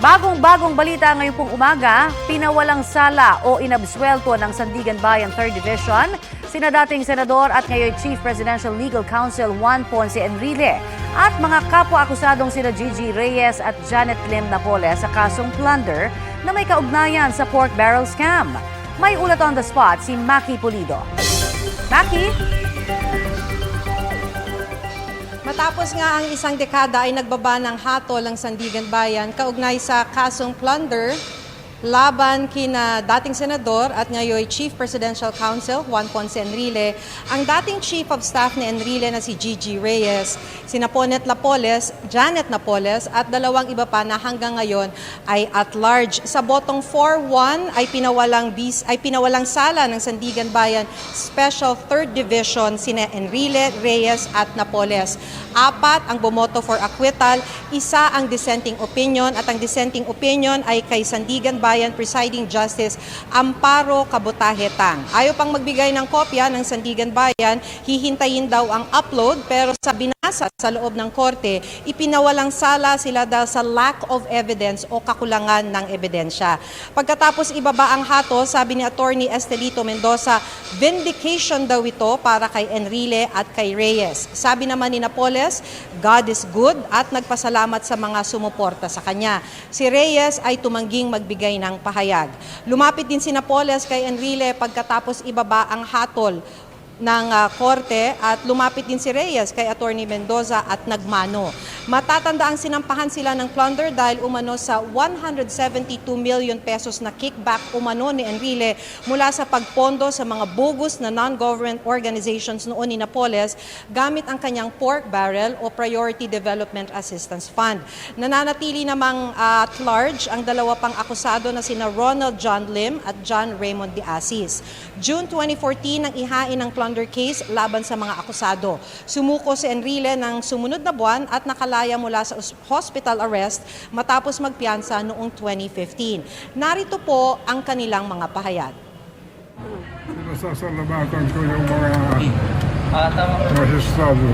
Bagong-bagong balita ngayong pong umaga, pinawalang sala o inabswelto ng Sandigan Bayan 3rd Division sina dating Senador at ngayon Chief Presidential Legal Counsel Juan Ponce Enrile at mga kapwa-akusadong sina Gigi Reyes at Janet Lim Napoles sa kasong plunder na may kaugnayan sa pork barrel scam. May ulat on the spot si Maki Pulido. Maki? Matapos nga ang isang dekada ay nagbaba ng hatol ang Sandigan Bayan kaugnay sa kasong plunder laban kina dating Senador at ngayon Chief Presidential Counsel Juan Ponce Enrile, ang dating Chief of Staff ni Enrile na si Gigi Reyes, sina Janet Napoles at dalawang iba pa na hanggang ngayon ay at large. Sa botong 4-1 ay pinawalang sala ng Sandigan Bayan Special 3rd Division sina Enrile, Reyes at Napoles. 4 ang bumoto for acquittal, 1 ang dissenting opinion at ang dissenting opinion ay kay Sandigan Bayan Presiding Justice Amparo Cabutahetang. Ayaw pang magbigay ng kopya ng Sandigan Bayan, hihintayin daw ang upload pero sa binasa sa loob ng korte, ipinawalang sala sila dahil sa lack of evidence o kakulangan ng ebidensya. Pagkatapos ibaba ang hato, sabi ni Attorney Estelito Mendoza, vindication daw ito para kay Enrile at kay Reyes. Sabi naman ni Napoles, God is good at nagpasalamat sa mga sumuporta sa kanya. Si Reyes ay tumangging magbigay ng pahayag. Lumapit din si Napoles kay Enrile pagkatapos ibaba ang hatol ng korte at lumapit din si Reyes kay Attorney Mendoza at nagmano. Matatanda ang sinampahan sila ng plunder dahil umano sa 172 million pesos na kickback umano ni Enrile mula sa pagpondo sa mga bogus na non-government organizations noon ni Napoles gamit ang kanyang pork barrel o Priority Development Assistance Fund. Nananatili namang at large ang dalawa pang akusado na sina Ronald John Lim at John Raymond de Asis. June 2014 nang ihain ang plunder case laban sa mga akusado. Sumuko si Enrile ng sumunod na buwan at nakalaya mula sa hospital arrest matapos magpiyansa noong 2015. Narito po ang kanilang mga pahayag. Pinasasalamatan ko yung mga magistrado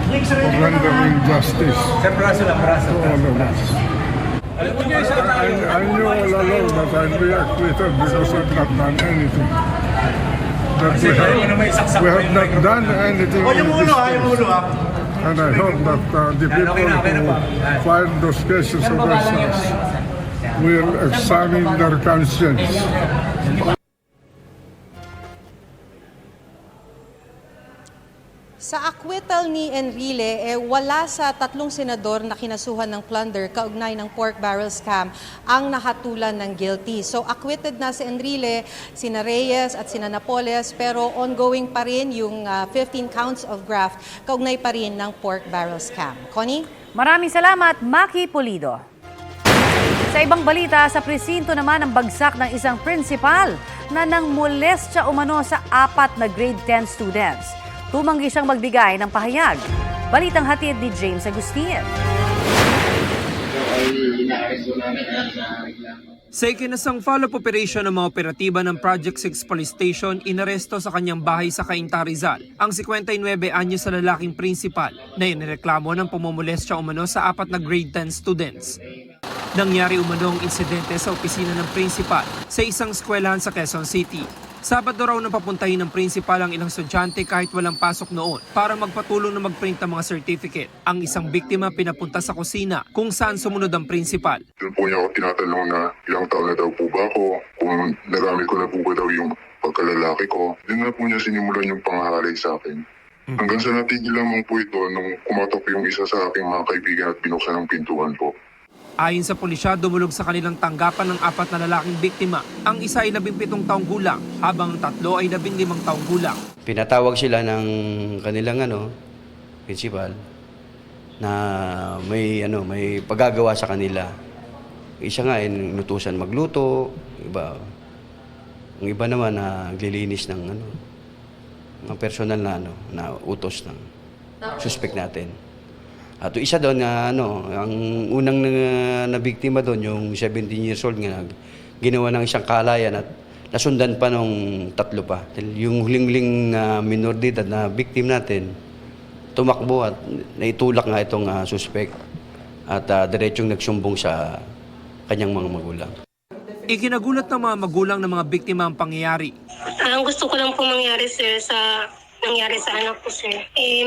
for rendering justice to all of us. I knew all along that I'd be acquitted because I've not done anything. That we have not done anything in this case. And I hope that the people who filed those cases against us will examine their conscience. Sa acquittal ni Enrile, wala sa 3 senador na kinasuhan ng plunder kaugnay ng pork barrel scam ang nahatulan ng guilty. So acquitted na si Enrile, sina Reyes at sina Napoles, pero ongoing pa rin yung 15 counts of graft kaugnay pa rin ng pork barrel scam. Connie? Maraming salamat, Maki Pulido. Sa ibang balita, sa presinto naman ang bagsak ng isang principal na nangmolestya umano sa 4 na grade 10 students. Tumanggi siyang magbigay ng pahayag. Balitang hatid ni James Agustin. Sa ikinasang follow-up operation ng mga operatiba ng Project 6 Police Station, inaresto sa kanyang bahay sa Cainta, Rizal ang 59 anyos na lalaking principal na inireklamo ng pamumulestya umano sa 4 na grade 10 students. Nangyari umano ang insidente sa opisina ng principal sa isang eskwelahan sa Quezon City. Sabado raw na papuntahin ng principal ang ilang estudyante kahit walang pasok noon para magpatulong na mag-print ng mga certificate. Ang isang biktima pinapunta sa kusina kung saan sumunod ang principal. Doon po niya ako tinatanong na ilang taon na daw po ba ako, kung nagamit ko na po ba daw yung pagkalalaki ko. Doon na po niya sinimulan yung panghahalay sa akin. Hanggang sa natigil lamang po ito nung kumatok yung isa sa aking mga kaibigan at binuksan ang pintuan po. Ayon sa pulisya, dumulog sa kanilang tanggapan ng 4 na lalaking biktima. Ang isa ay 17 taong gulang, habang ang 3 ay 15 taong gulang. Pinatawag sila ng kanilang principal na may paggagawa sa kanila. Isa nga ay inutusan magluto, ang iba naman na naglilinis ng mga personal na utos ng suspect natin. At isa doon ang unang na biktima doon, yung 17 years old nga, ginawa ng isang kalayan at nasundan pa nung 3 pa. Yung huling-huling minor de edad na victim natin, tumakbo at naitulak nga itong suspect. at diretsong nagsumbong sa kanyang mga magulang. Ikinagulat ng mga magulang ng mga biktima ang pangyayari. Ang gusto ko lang po mangyari, sir, nangyari sa anak ko, sir.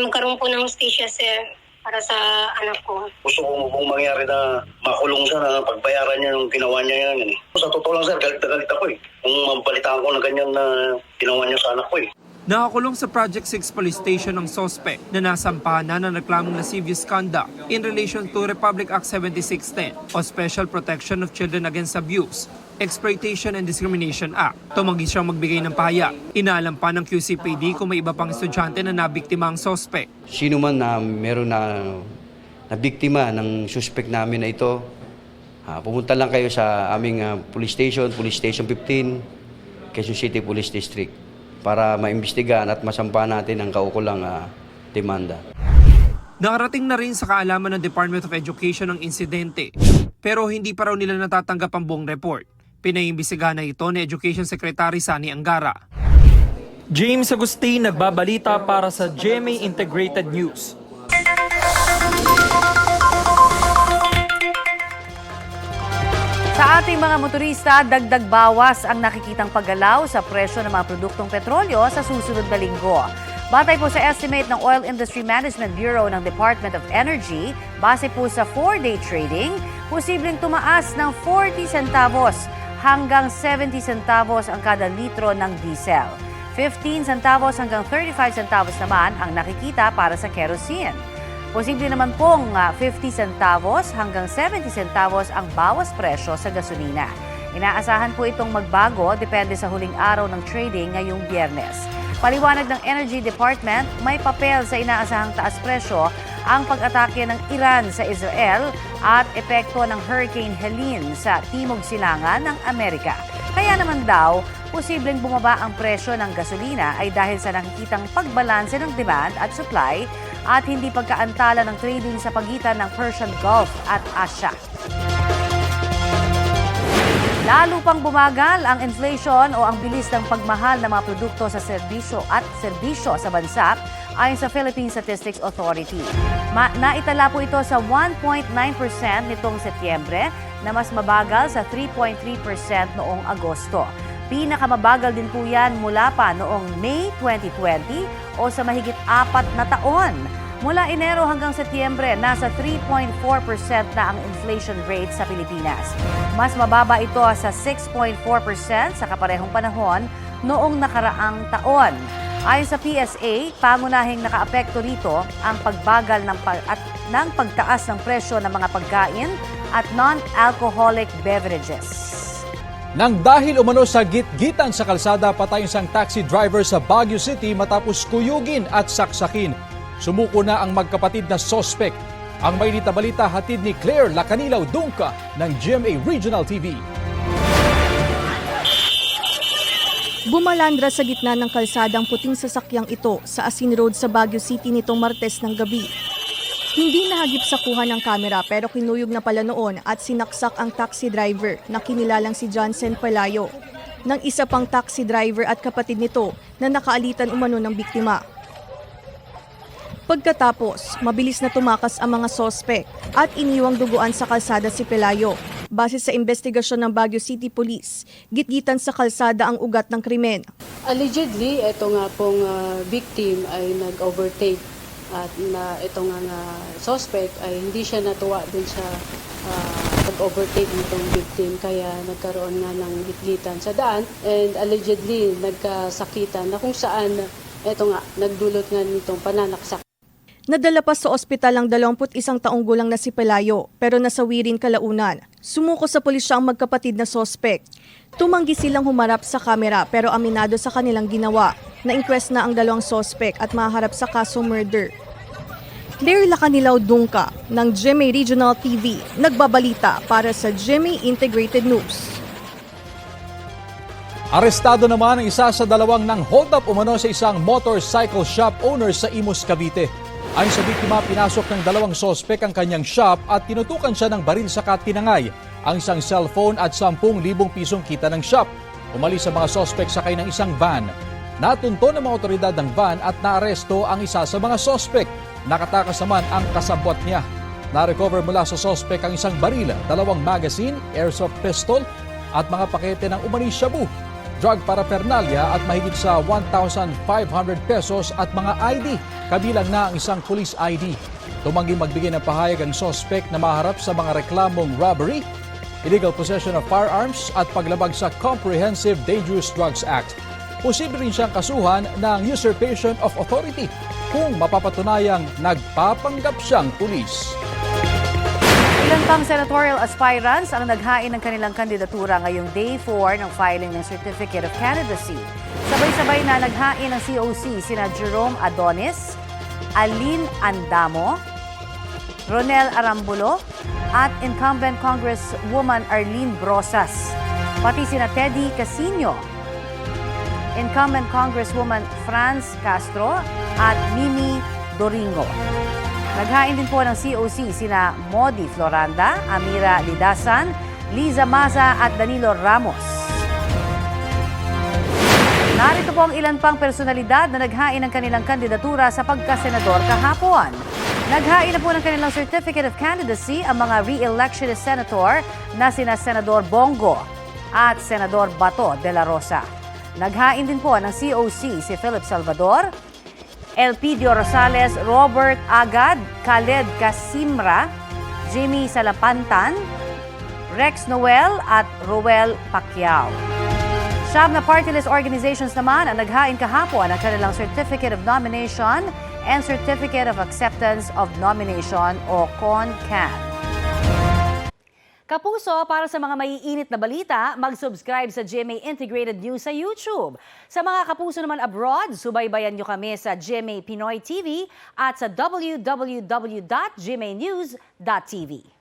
Magkaroon po ng hustisya, sir, para sa anak ko. Gusto ko pong mangyari na makulong siya na pagbayaran niya yung ginawa niya yan. Sa totoo lang, sir, galit na galit ako eh. Kung mabalitaan ko na ganyan na ginawa niya sa anak ko eh. Nakakulong sa Project 6 Police Station ang sospek na nasampahan na reklamong lascivious conduct in relation to Republic Act 7610 o Special Protection of Children Against Abuse, Exploitation and Discrimination Act. Tumanggi siyang magbigay ng pahayag. Inaalam pa ng QCPD kung may iba pang estudyante na nabiktima ang sospek. Sino man na meron na biktima ng suspect namin na ito, pumunta lang kayo sa aming Police Station 15, Quezon City Police District, para maimbestigahan at masampa natin ang kaukulang demanda. Nakarating na rin sa kaalaman ng Department of Education ang insidente, pero hindi pa raw nila natatanggap ang buong report. Pinaimbestigahan na ito ni Education Secretary Sani Angara. James Agustin nagbabalita para sa GMA Integrated News. Sa ating mga motorista, dagdag bawas ang nakikitang paggalaw sa presyo ng mga produktong petrolyo sa susunod na linggo. Batay po sa estimate ng Oil Industry Management Bureau ng Department of Energy, base po sa 4-day trading, posibleng tumaas ng 40 centavos hanggang 70 centavos ang kada litro ng diesel. 15 centavos hanggang 35 centavos naman ang nakikita para sa kerosene. Posible naman pong 50 centavos hanggang 70 centavos ang bawas presyo sa gasolina. Inaasahan po itong magbago depende sa huling araw ng trading ngayong Biyernes. Paliwanag ng Energy Department, may papel sa inaasahang taas presyo ang pag-atake ng Iran sa Israel at epekto ng Hurricane Helene sa Timog Silangan ng Amerika. Kaya naman daw, posibleng bumaba ang presyo ng gasolina ay dahil sa nakikitang pagbalanse ng demand at supply at hindi pagkaantala ng trading sa pagitan ng Persian Gulf at Asia. Lalo pang bumagal ang inflation o ang bilis ng pagmahal ng mga produkto sa serbisyo sa bansa ayon sa Philippine Statistics Authority. Naitala po ito sa 1.9% nitong Setyembre na mas mabagal sa 3.3% noong Agosto. Pinakamabagal din po yan mula pa noong May 2020 o sa mahigit 4 na taon. Mula Enero hanggang Setyembre, nasa 3.4% na ang inflation rate sa Pilipinas. Mas mababa ito sa 6.4% sa kaparehong panahon noong nakaraang taon. Ayon sa PSA, pangunahing nakaapekto rito ang pagbagal ng pagtaas ng presyo ng mga pagkain at non-alcoholic beverages. Nang dahil umano sa gitgitan sa kalsada, patay isang taxi driver sa Baguio City matapos kuyugin at saksakin. Sumuko na ang magkapatid na sospek. Ang may balita hatid ni Claire Lacanilaw Dungka ng GMA Regional TV. Bumalandra sa gitna ng kalsadang puting sasakyang ito sa Asin Road sa Baguio City nitong Martes ng gabi. Hindi nahagip sa kuha ng kamera pero kinuyog na pala noon at sinaksak ang taxi driver na kinilalang si Johnson Palayo ng isa pang taxi driver at kapatid nito na nakaalitan umano ng biktima. Pagkatapos, mabilis na tumakas ang mga sospek at iniwang duguan sa kalsada si Pelayo. Base sa investigasyon ng Baguio City Police, gitgitan sa kalsada ang ugat ng krimen. Allegedly, ito nga pong victim ay nag-overtake at na ito nga suspect ay hindi siya natuwa dun sa pag-overtake nitong victim kaya nagkaroon nga ng gitgitan sa daan and allegedly nagkasakitan na kung saan ito nga nagdulot nga nitong pananaksak. Nadala pa sa ospital ang 21 taong gulang na si Pelayo pero nasawi rin kalaunan. Sumuko sa pulisya ang magkapatid na sospek. Tumanggi silang humarap sa kamera pero aminado sa kanilang ginawa. Na-inquest na ang 2 sospek at maharap sa kasong murder. Claire Lacanilaw Dungka ng GMA Regional TV nagbabalita para sa GMA Integrated News. Arestado naman ang isa sa 2 nang hold up umano sa isang motorcycle shop owner sa Imus, Cavite. Ayon sa biktima, pinasok ng 2 sospek ang kanyang shop at tinutukan siya ng baril sa tinangay ang isang cellphone at 10,000 pisong kita ng shop. Umalis sa mga sospek sakay ng isang van. Natunto ng mga otoridad ng van at naaresto ang isa sa mga sospek. Nakatakas naman ang kasabwat niya. Na-recover mula sa sospek ang isang baril, 2 magazine, airsoft pistol at mga pakete ng umani shabu, drug paraphernalia at mahigit sa 1,500 pesos at mga ID, kabilang na ang isang police ID. Tumanggi magbigay ng pahayag ang sospek na maharap sa mga reklamong robbery, illegal possession of firearms at paglabag sa Comprehensive Dangerous Drugs Act. Posible rin siyang kasuhan ng usurpation of authority kung mapapatunayang nagpapanggap siyang pulis. Ilan pang senatorial aspirants ang naghain ng kanilang kandidatura ngayong day 4 ng filing ng Certificate of Candidacy. Sabay-sabay na naghain ng COC sina Jerome Adonis, Aline Andamo, Ronel Arambulo at incumbent Congresswoman Arlene Brosas, pati sina Teddy Casino, incumbent Congresswoman Franz Castro at Mimi Doringo. Naghain din po ng COC sina Modi Floranda, Amira Lidasan, Liza Maza at Danilo Ramos. Narito po ang ilan pang personalidad na naghain ng kanilang kandidatura sa pagkasenador kahapon. Naghain na po ng kanilang Certificate of Candidacy ang mga re-electionist senator na sina Senador Bongo at Senador Bato de la Rosa. Naghain din po ng COC si Philip Salvador, Elpidio Rosales, Robert Agad, Khaled Casimra, Jimmy Salapantan, Rex Noel at Roel Pacquiao. Siyam na party list organizations naman ang naghain kahapon ng kanilang Certificate of Nomination and Certificate of Acceptance of Nomination o CONCAN. Kapuso, para sa mga maiinit na balita, mag-subscribe sa GMA Integrated News sa YouTube. Sa mga kapuso naman abroad, subaybayan nyo kami sa GMA Pinoy TV at sa www.gmanews.tv.